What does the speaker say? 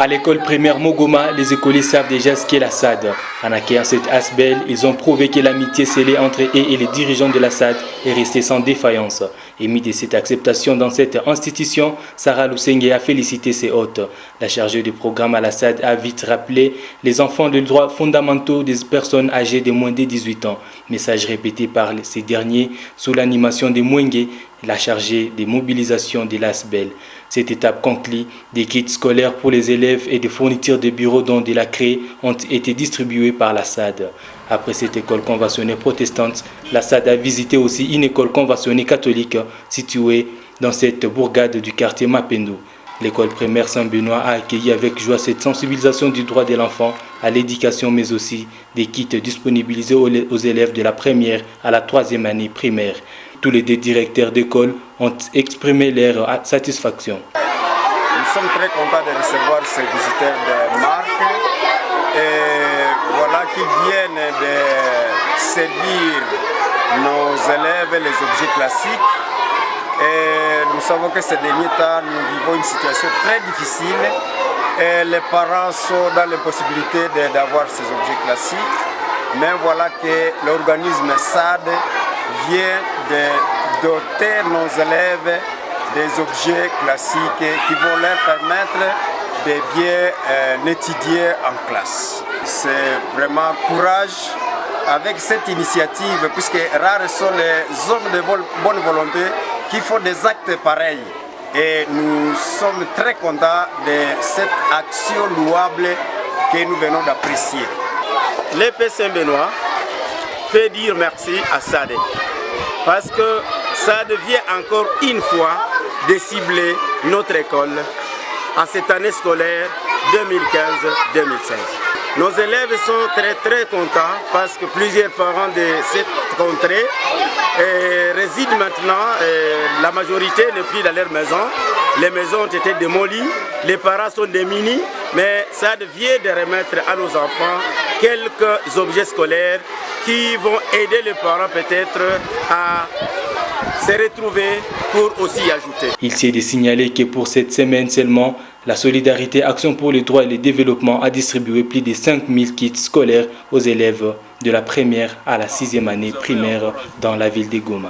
À l'école primaire Mogoma, les écoliers savent déjà ce qu'est la SAD. En accueillant cette ASBEL, ils ont prouvé que l'amitié scellée entre eux et les dirigeants de la SAD est restée sans défaillance. Émis de cette acceptation dans cette institution, Sarah Lusenge a félicité ses hôtes. La chargée du programme à la SAD a vite rappelé les enfants de droits fondamentaux des personnes âgées de moins de 18 ans. Message répété par ces derniers sous l'animation de Mwenge, la chargée des mobilisations de l'ASBEL. Cette étape conclut, des kits scolaires pour les élèves et des fournitures de bureaux dont de la craie ont été distribués par la SAD. Après cette école conventionnée protestante, la SAD a visité aussi une école conventionnée catholique située dans cette bourgade du quartier Mapendo. L'école primaire Saint-Benoît a accueilli avec joie cette sensibilisation du droit de l'enfant à l'éducation, mais aussi des kits disponibilisés aux élèves de la première à la troisième année primaire. Tous les deux directeurs d'école ont exprimé leur satisfaction. Nous sommes très contents de recevoir ces visiteurs de marque et voilà qu'ils viennent de servir nos élèves les objets classiques. Et nous savons que ces derniers temps, nous vivons une situation très difficile et les parents sont dans l'impossibilité d'avoir ces objets classiques. Mais voilà que l'organisme SAD vient de doter nos élèves des objets classiques qui vont leur permettre de bien étudier en classe. C'est vraiment courage avec cette initiative, puisque rares sont les hommes de bonne volonté qui font des actes pareils. Et nous sommes très contents de cette action louable que nous venons d'apprécier. L'EP Saint-Benoît peut dire merci à SAD, parce que SAD vient encore une fois de cibler notre école en cette année scolaire 2015-2016. Nos élèves sont très contents parce que plusieurs parents de cette contrée résident maintenant, la majorité n'est plus dans leur maison. Les maisons ont été démolies, les parents sont démunis, mais ça vient de remettre à nos enfants quelques objets scolaires qui vont aider les parents peut-être à se retrouver pour aussi ajouter. Il s'est de signaler que pour cette semaine seulement, la Solidarité Action pour le droit et le développement a distribué plus de 5000 kits scolaires aux élèves de la première à la 6e année primaire dans la ville de Goma.